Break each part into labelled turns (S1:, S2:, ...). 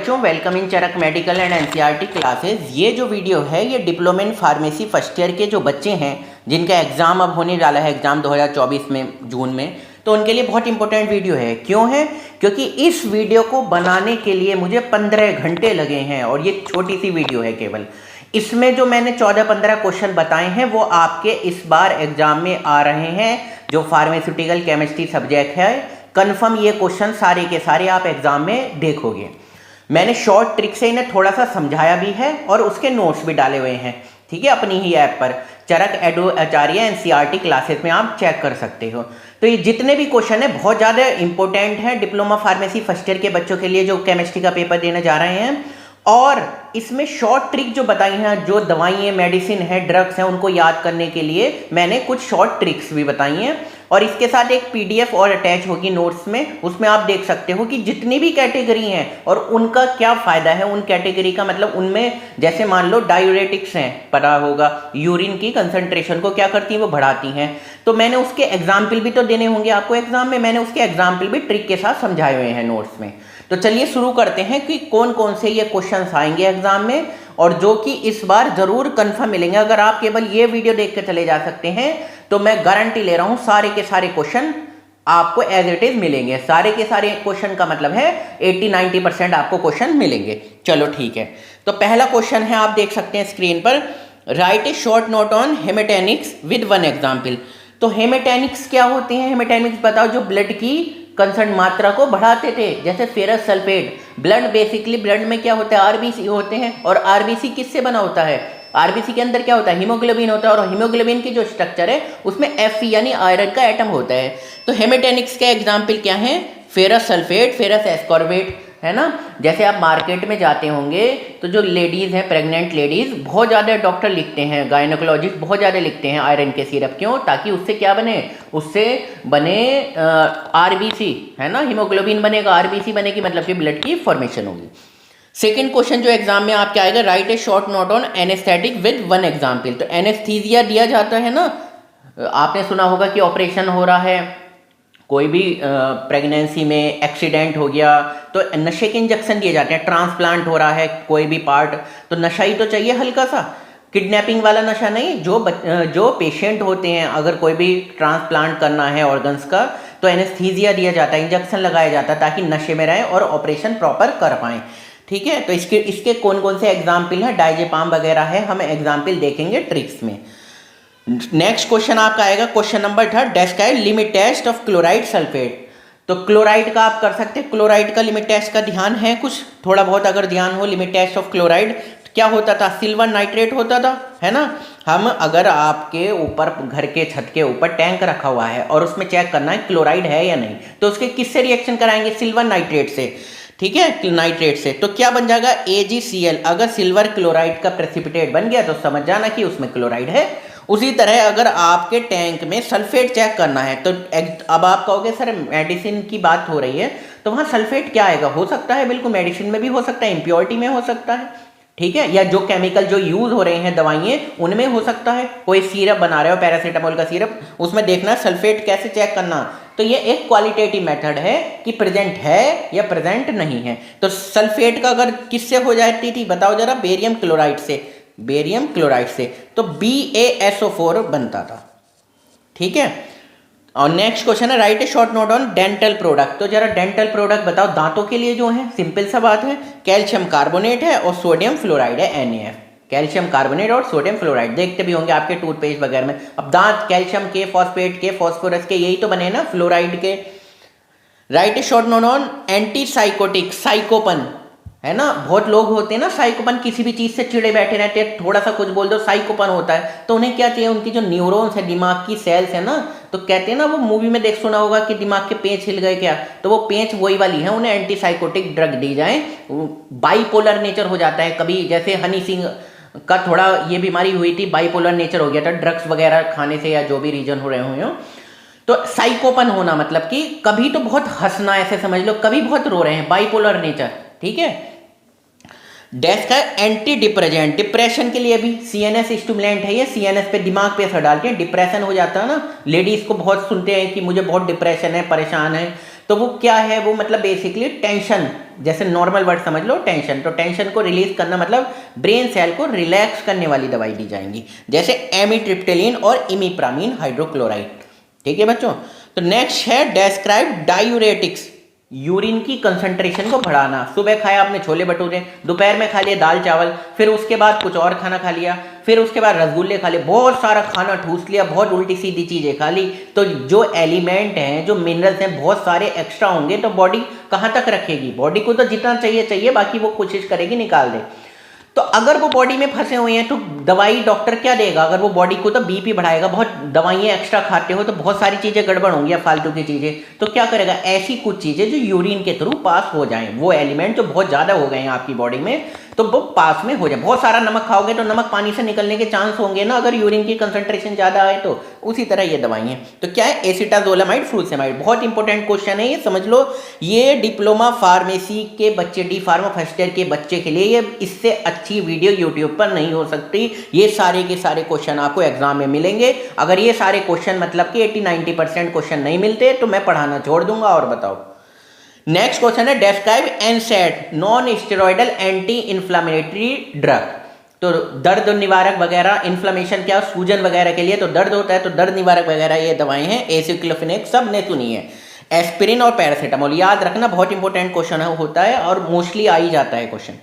S1: बच्चों, welcome in Charak medical and NCERT classes. ये जो वीडियो है ये diploma in pharmacy first year के जो बच्चे हैं जिनका एग्ज़ाम अब होने वाला है, एग्ज़ाम 2024 में जून में, तो उनके लिए बहुत इंपॉर्टेंट वीडियो है। क्यों है? क्योंकि इस वीडियो को बनाने के लिए मुझे 15 घंटे लगे हैं और ये छोटी सी वीडियो है केवल। इसमें जो मैंने 14-15 क्वेश्चन बताए हैं वो आपके इस बार एग्ज़ाम में आ रहे हैं। जो फार्मास्यूटिकल केमिस्ट्री सब्जेक्ट है, कन्फर्म ये क्वेश्चन सारे के सारे आप एग्ज़ाम में देखोगे। मैंने शॉर्ट ट्रिक से इन्हें थोड़ा सा समझाया भी है और उसके नोट्स भी डाले हुए हैं, ठीक है, अपनी ही ऐप पर चरक आचार्य एनसीईआरटी क्लासेस में आप चेक कर सकते हो। तो ये जितने भी क्वेश्चन है बहुत ज़्यादा इंपॉर्टेंट है डिप्लोमा फार्मेसी फर्स्ट ईयर के बच्चों के लिए जो केमिस्ट्री का पेपर देने जा रहे हैं। और इसमें शॉर्ट ट्रिक जो बताई हैं, जो दवाइयाँ, मेडिसिन है, ड्रग्स हैं, उनको याद करने के लिए मैंने कुछ शॉर्ट ट्रिक्स भी बताई हैं। और इसके साथ एक पीडीएफ और अटैच होगी नोट्स में, उसमें आप देख सकते हो कि जितनी भी कैटेगरी हैं और उनका क्या फ़ायदा है। उन कैटेगरी का मतलब उनमें जैसे मान लो डायूरेटिक्स हैं, पता होगा, यूरिन की कंसंट्रेशन को क्या करती हैं, वो बढ़ाती हैं। तो मैंने उसके एग्जाम्पल भी तो देने होंगे आपको एग्जाम में, मैंने उसके एग्जाम्पल भी ट्रिक के साथ समझाए हुए हैं नोट्स में। तो चलिए शुरू करते हैं कि कौन कौन से ये क्वेश्चंस आएंगे एग्जाम में और जो कि इस बार जरूर कंफर्म मिलेंगे। अगर आप केवल ये वीडियो देख के चले जा सकते हैं तो मैं गारंटी ले रहा हूं सारे के सारे क्वेश्चन आपको एज इट इज मिलेंगे। सारे के सारे क्वेश्चन का मतलब है 80-90% आपको क्वेश्चन मिलेंगे। चलो ठीक है, तो पहला क्वेश्चन है, आप देख सकते हैं स्क्रीन पर, right a short note on haematinics with one example. तो हेमेटेनिक्स क्या होते हैं? हेमेटेनिक्स बताओ, जो ब्लड की कंसर्न मात्रा को बढ़ाते थे, जैसे ferrous sulphate. Blood basically, blood में क्या होता है, आरबीसी होते हैं। और आरबीसी किससे बना होता है? आरबीसी के अंदर क्या होता है, हीमोग्लोबिन होता है। और हीमोग्लोबिन की जो स्ट्रक्चर है उसमें एफ यानी आयरन का एटम होता है। तो हेमेटेनिक्स के एग्जाम्पल क्या है? फेरस सल्फेट, फेरस एस्कॉर्बेट, है ना। जैसे आप मार्केट में जाते होंगे तो जो लेडीज़ हैं, प्रेग्नेंट लेडीज़, बहुत ज़्यादा डॉक्टर लिखते हैं, गायनोकोलॉजिस्ट बहुत ज़्यादा लिखते हैं आयरन के सिरप। क्यों? ताकि उससे क्या बने, उससे बने आरबीसी, है ना, हीमोग्लोबिन बनेगा, आरबीसी बनेगी, मतलब कि ब्लड की फॉर्मेशन होगी। सेकेंड क्वेश्चन जो एग्जाम में आपके आएगा, right a short note on anaesthetic with one example. तो एनेस्थीसिया दिया जाता है ना, आपने सुना होगा कि ऑपरेशन हो रहा है, कोई भी प्रेगनेंसी में एक्सीडेंट हो गया तो नशे के इंजेक्शन दिए जाते हैं। ट्रांसप्लांट हो रहा है कोई भी पार्ट, तो नशा ही तो चाहिए हल्का सा, किडनैपिंग वाला नशा नहीं। जो पेशेंट होते हैं, अगर कोई भी ट्रांसप्लांट करना है ऑर्गन्स का, तो एनेस्थीसिया दिया जाता है, इंजेक्शन लगाया जाता है ताकि नशे में रहें और ऑपरेशन प्रॉपर कर पाएँ, ठीक है। तो इसके कौन कौन से एग्जाम्पल हैं, डायजेपाम वगैरह है, हम एग्जाम्पल देखेंगे ट्रिक्स में। नेक्स्ट क्वेश्चन आपका आएगा, question number 3, describe limit test of chloride sulphate. तो क्लोराइड का आप कर सकते हैं, क्लोराइड का लिमिट टेस्ट का ध्यान है कुछ थोड़ा बहुत, अगर ध्यान हो। लिमिट टेस्ट ऑफ क्लोराइड क्या होता था? सिल्वर नाइट्रेट होता था, है ना। हम अगर आपके ऊपर, घर के छत के ऊपर टैंक रखा हुआ है और उसमें चेक करना है क्लोराइड है या नहीं, तो उसके किससे रिएक्शन कराएंगे? सिल्वर नाइट्रेट से, ठीक है, नाइट्रेट से। तो क्या बन जाएगा? AgCl। अगर सिल्वर क्लोराइड का प्रेसिपिटेट बन गया तो समझ जाना कि उसमें क्लोराइड है। उसी तरह अगर आपके टैंक में सल्फेट चेक करना है, तो अब आप कहोगे सर मेडिसिन की बात हो रही है तो वहाँ सल्फेट क्या आएगा? हो सकता है, बिल्कुल मेडिसिन में भी हो सकता है, इम्प्योरिटी में हो सकता है, ठीक है, या जो केमिकल जो यूज हो रहे हैं दवाइयाँ उनमें हो सकता है। कोई सिरप बना रहे हो, पैरासीटामोल का सिरप, उसमें देखना सल्फेट कैसे चेक करना। तो ये एक क्वालिटेटिव मेथड है कि प्रेजेंट है या प्रेजेंट नहीं है। तो सल्फेट का अगर किससे हो जाती थी बताओ जरा? बेरियम क्लोराइड से, बेरियम क्लोराइड से, तो BaSO4 बनता था, ठीक है। और नेक्स्ट क्वेश्चन है, right a short note on dental product. तो जरा डेंटल प्रोडक्ट बताओ, दांतों के लिए जो है, सिंपल सा बात है, कैल्शियम कार्बोनेट है और सोडियम फ्लोराइड है, NaF। कैल्शियम कार्बोनेट और सोडियम फ्लोराइड देखते भी होंगे आपके टूथपेस्ट वगैरह में। अब दांत कैल्शियम के, फॉस्फेट के, फॉस्फोरस के, यही तो बने ना, फ्लोराइड के। Write a short note on antipsychotic, साइकोपन, है ना। बहुत लोग होते हैं ना साइकोपन, किसी भी चीज़ से चिड़े बैठे रहते हैं, थोड़ा सा कुछ बोल दो साइकोपन होता है। तो उन्हें क्या चाहिए? उनकी जो न्यूरॉन्स है, दिमाग की सेल्स है ना, तो कहते हैं ना, वो मूवी में देख सुना होगा कि दिमाग के पेच हिल गए क्या, तो वो पेच वही वाली है, उन्हें एंटीसाइकोटिक ड्रग दी जाए। बाइपोलर नेचर हो जाता है कभी, जैसे हनी सिंह का थोड़ा ये बीमारी हुई थी, बाइपोलर नेचर हो गया था ड्रग्स वगैरह खाने से या जो भी रीजन हो रहे हुए हो। तो साइकोपन होना मतलब कि कभी तो बहुत हंसना, ऐसे समझ लो, कभी बहुत रो रहे हैं, बाइपोलर नेचर, ठीक है। डेस्क है एंटी डिप्रेजेंट, डिप्रेशन के लिए भी CNS स्टिमुलेंट है ये, CNS पे, दिमाग पे असर डालते हैं, डिप्रेशन हो जाता है ना। लेडीज को बहुत सुनते हैं कि मुझे बहुत डिप्रेशन है, परेशान है, तो वो क्या है, वो मतलब बेसिकली टेंशन, जैसे नॉर्मल वर्ड समझ लो टेंशन, तो टेंशन को रिलीज करना मतलब ब्रेन सेल को रिलैक्स करने वाली दवाई दी जाएंगी, जैसे एमिट्रिप्टिलिन और इमिप्रामिन हाइड्रोक्लोराइड। ठीक है बच्चों। तो नेक्स्ट है डेस्क्राइब डायूरेटिक्स, यूरिन की कंसंट्रेशन को बढ़ाना। सुबह खाया आपने छोले भटूरे, दोपहर में खा लिए दाल चावल, फिर उसके बाद कुछ और खाना खा लिया, फिर उसके बाद रसगुल्ले खा लिए, बहुत सारा खाना ठूस लिया, बहुत उल्टी सीधी चीज़ें खा ली, तो जो एलिमेंट हैं, जो मिनरल्स हैं, बहुत सारे एक्स्ट्रा होंगे, तो बॉडी कहाँ तक रखेगी? बॉडी को तो जितना चाहिए चाहिए, बाकी वो कोशिश करेगी निकाल दे। तो अगर वो बॉडी में फंसे हुए हैं तो दवाई डॉक्टर क्या देगा? अगर वो बॉडी को तो बीपी बढ़ाएगा, बहुत दवाइयाँ एक्स्ट्रा खाते हो तो बहुत सारी चीज़ें गड़बड़ होंगी या फालतू की चीज़ें, तो क्या करेगा? ऐसी कुछ चीज़ें जो यूरिन के थ्रू पास हो जाएं, वो एलिमेंट जो बहुत ज़्यादा हो गए हैं आपकी बॉडी में, तो वो पास में हो जाए। बहुत सारा नमक खाओगे तो नमक पानी से निकलने के चांस होंगे ना, अगर यूरिन की कंसंट्रेशन ज़्यादा आए तो। उसी तरह ये दवाई हैं। तो क्या है? Acetazolamide, frusemide. बहुत इंपॉर्टेंट क्वेश्चन है ये, समझ लो। ये डिप्लोमा फार्मेसी के बच्चे, डी फार्मा फर्स्ट ईयर के बच्चे के लिए ये इससे अच्छी वीडियो यूट्यूब पर नहीं हो सकती। ये सारे के सारे क्वेश्चन आपको एग्जाम में मिलेंगे। अगर ये सारे क्वेश्चन मतलब कि 80-90% क्वेश्चन नहीं मिलते तो मैं पढ़ाना छोड़ दूंगा। और बताओ, नेक्स्ट क्वेश्चन है describe NSAID, non steroidal anti inflammatory drug. तो दर्द निवारक वगैरह, इन्फ्लामेशन क्या, सूजन वगैरह के लिए, तो दर्द होता है तो दर्द निवारक वगैरह ये दवाएं हैं। एसिक्लोफेनेक सब ने सुनी है। एस्पिरिन और पैरासीटामोल याद रखना, बहुत इंपॉर्टेंट क्वेश्चन होता है और मोस्टली आ ही जाता है क्वेश्चन।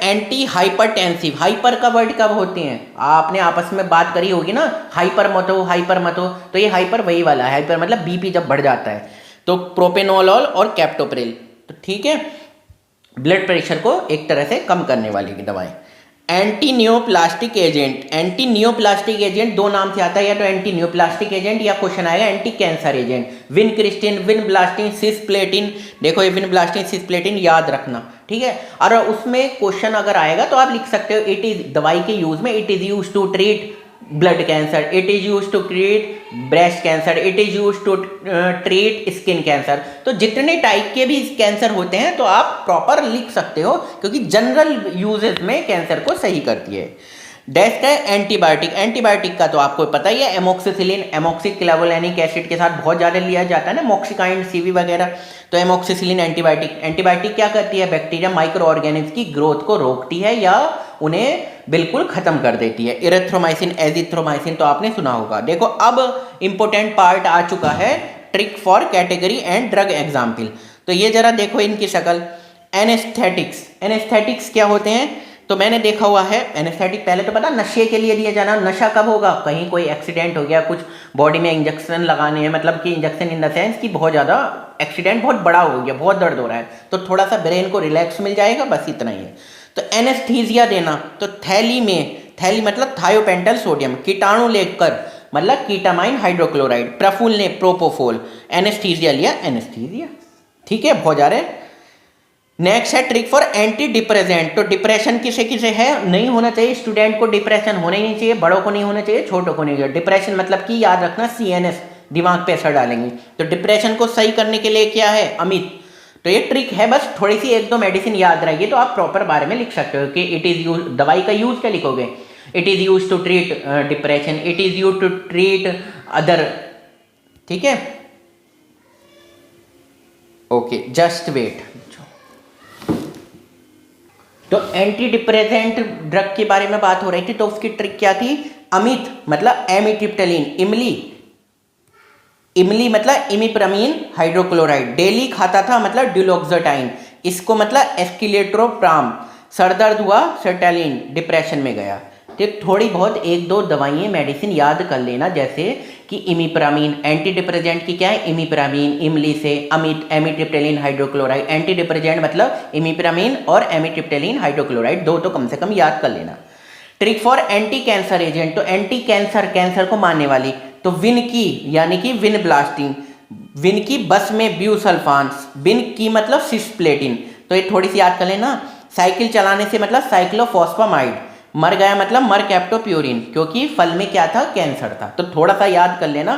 S1: एंटी हाइपरटेंसिव, हाइपर का वर्ड कब होते हैं? आपने आपस में बात करी होगी ना, हाइपर मत हो, हाइपर मत हो, तो ये हाइपर वही वाला है। हाइपर मतलब बीपी जब बढ़ जाता है, तो प्रोपेनोलॉल और कैप्टोप्रिल, तो ठीक है, ब्लड प्रेशर को एक तरह से कम करने वाली की दवाएं। Anti neoplastic agent, anti neoplastic agent दो नाम से आता है, या तो एंटी नियोप्लास्टिक एजेंट या क्वेश्चन आएगा anti cancer agent. Vincristine, vinblastine, cisplatin, देखो ये विनब्लास्टिन सिस्प्लेटिन याद रखना, ठीक है। और उसमें क्वेश्चन अगर आएगा तो आप लिख सकते हो, इट इज दवाई के यूज में, it is use to treat blood cancer, it is use to treat breast cancer, it is use to treat skin cancer. तो जितने टाइप के भी कैंसर होते हैं तो आप प्रॉपर लिख सकते हो, क्योंकि जनरल यूजेस में कैंसर को सही करती है। डेस्क है एंटीबायोटिक, एंटीबायोटिक का तो आपको पता ही है, एमोक्सिसिलिन, एमोक्सिक्लेवोलेनिक एसिड के साथ बहुत ज़्यादा लिया जाता है ना, मॉक्सिकाइंड, सीवी वगैरह। तो एमोक्सिसिलिन एंटीबायोटिक, एंटीबायोटिक क्या करती है? बैक्टीरिया, माइक्रो ऑर्गेनिम्स की ग्रोथ को रोकती है या उन्हें बिल्कुल खत्म कर देती है। इरेथ्रोमाइसिन, एजिथ्रोमाइसिन तो आपने सुना होगा। देखो अब इंपॉर्टेंट पार्ट आ चुका है, trick for category and drug example. तो ये जरा देखो इनकी शक्ल। एनेस्थेटिक्स, एनेस्थेटिक्स क्या होते हैं? तो मैंने देखा हुआ है एनेस्थेटिक, पहले तो पता नशे के लिए दिया जाना। नशा कब होगा? कहीं कोई एक्सीडेंट हो गया, कुछ बॉडी में इंजेक्शन लगाने हैं, मतलब कि इंजेक्शन इन द सेंस कि बहुत ज़्यादा एक्सीडेंट बहुत बड़ा हो गया, बहुत दर्द हो रहा है, तो थोड़ा सा ब्रेन को रिलैक्स मिल जाएगा, बस इतना ही है। तो एनेस्थीसिया देना, तो थैली में, थैली मतलब थायोपेंटल सोडियम, कीटाणु लेकर मतलब कीटामाइन हाइड्रोक्लोराइड, प्रफुल्ल ने प्रोपोफोल, एनेस्थीसिया लिया, एनेस्थीसिया, ठीक है, बहुत जा रहे हैं। नेक्स्ट है ट्रिक फॉर एंटी डिप्रेसेंट। तो डिप्रेशन किसे किसे है? नहीं होना चाहिए स्टूडेंट को, डिप्रेशन होना ही नहीं चाहिए, बड़ों को नहीं होना चाहिए, छोटों को नहीं चाहिए। डिप्रेशन मतलब कि याद रखना CNS, दिमाग पे असर डालेंगे। तो डिप्रेशन को सही करने के लिए क्या है? अमित। तो ये ट्रिक है, बस थोड़ी सी एक दो मेडिसिन याद रहेगी तो आप प्रॉपर बारे में लिख सकते हो कि इट इज यूज, दवाई का यूज क्या लिखोगे? It is use to treat depression, it is use to treat other, ठीक है, ओके, जस्ट वेट। तो एंटी डिप्रेसेंट ड्रग के बारे में बात हो रही थी, तो उसकी ट्रिक क्या थी? अमित मतलब एमिट्रिप्टिलिन, इमली, इमली मतलब इमिप्रामिन हाइड्रोक्लोराइड, डेली खाता था मतलब ड्यूलोक्साटाइन, इसको मतलब एस्किलेट्रोप्राम, सर दर्द हुआ सर्टैलिन, डिप्रेशन में गया। तो थोड़ी बहुत एक दो दवाइयाँ मेडिसिन याद कर लेना, जैसे कि इमिप्रामिन, एंटी डिप्रेजेंट की क्या है? इमिप्रामिन, इमली से, अमित, एमिट्रिप्टिलिन हाइड्रोक्लोराइड, एंटी डिप्रेजेंट मतलब इमिप्रामिन और एमिट्रिप्टिलिन हाइड्रोक्लोराइड, दो तो कम से कम याद कर लेना। Trick for anti cancer agent, तो एंटी कैंसर, कैंसर को मारने वाली, तो विन की यानी कि विनब्लास्टिन, विन की बस में ब्यूसल्फान, विन की मतलब सिस्प्लेटिन, तो ये थोड़ी सी याद कर लेना। साइकिल चलाने से मतलब साइक्लोफॉस्फामाइड, मर गया मतलब मर कैप्टोप्यूरिन, क्योंकि फल में क्या था? कैंसर था, तो थोड़ा सा याद कर लेना।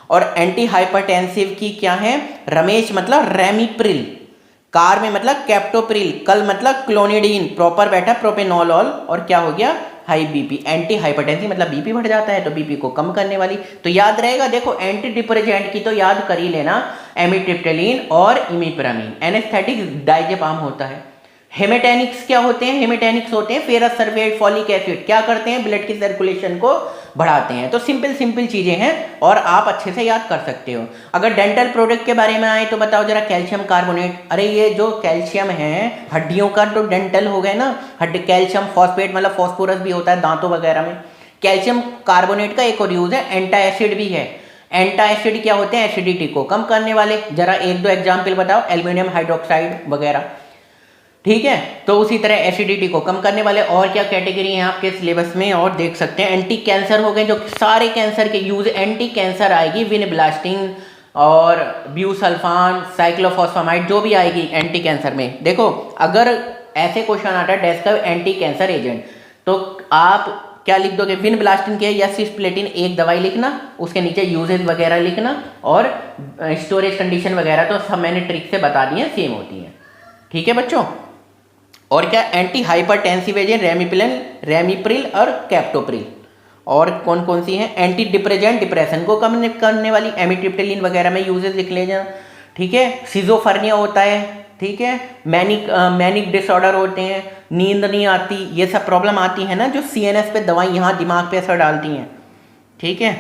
S1: और एंटी हाइपरटेंसिव की क्या है? रमेश मतलब रेमिप्रिल, कार में मतलब कैप्टोप्रिल, कल मतलब क्लोनिडीन, प्रॉपर बैठा प्रोपेनोलॉल, और क्या हो गया? हाई बीपी, एंटी हाइपरटेंसिव मतलब बीपी बढ़ जाता है तो बीपी को कम करने वाली। तो याद रहेगा, देखो एंटी डिप्रेजेंट की तो याद कर ही लेना, एमिट्रिप्टिलिन और इमिप्रामिन। एनेस्थेटिक डायजेपाम होता है। हेमेटेनिक्स क्या होते हैं? हेमेटेनिक्स होते हैं फेरस सल्फेट, फॉलिक एसिड, क्या करते हैं? ब्लड की सर्कुलेशन को बढ़ाते हैं। तो सिंपल सिंपल चीजें हैं और आप अच्छे से याद कर सकते हो। अगर डेंटल प्रोडक्ट के बारे में आए तो बताओ जरा, कैल्शियम कार्बोनेट। अरे ये जो कैल्शियम है हड्डियों का तो डेंटल हो गए ना, हड्डी कैल्शियम फॉस्फेट मतलब फॉस्फोरस भी होता है दांतों वगैरह में। कैल्शियम कार्बोनेट का एक और यूज है, एंटा एसिड भी है। एंटा एसिड क्या होते हैं? एसिडिटी को कम करने वाले। जरा एक दो एग्जाम्पल बताओ, एल्यूमिनियम हाइड्रोक्साइड वगैरह, ठीक है। तो उसी तरह एसिडिटी को कम करने वाले। और क्या कैटेगरी है आपके सिलेबस में और देख सकते हैं, एंटी कैंसर हो गए, जो सारे कैंसर के यूज, एंटी कैंसर आएगी, विनब्लास्टिन और ब्यूसल्फान, साइक्लोफॉस्फामाइड, जो भी आएगी एंटी कैंसर में। देखो अगर ऐसे क्वेश्चन आता है डेस्क्राइब एंटी कैंसर एजेंट, तो आप क्या लिख दोगे? विनब्लास्टिन के या सिस्प्लेटिन एक दवाई लिखना, उसके नीचे यूजेज वगैरह लिखना और स्टोरेज कंडीशन वगैरह तो सब मैंने ट्रिक से बता दी है, सेम होती है। ठीक है बच्चों। और क्या? एंटी हाइपरटेंसिव एजेंट रेमिपिलिन, रेमिप्रिल और कैप्टोप्रिल। और कौन कौन सी हैं? एंटी डिप्रेजेंट, डिप्रेशन को कम करने वाली, एमिट्रिप्टिलिन वगैरह में यूजेस लिख लेना, ठीक है। सिजोफर्निया होता है, ठीक है। मैनिक डिसऑर्डर होते हैं, नींद नहीं आती, ये सब प्रॉब्लम आती है ना, जो CNS पे दवाई यहाँ दिमाग पे असर डालती हैं, ठीक है।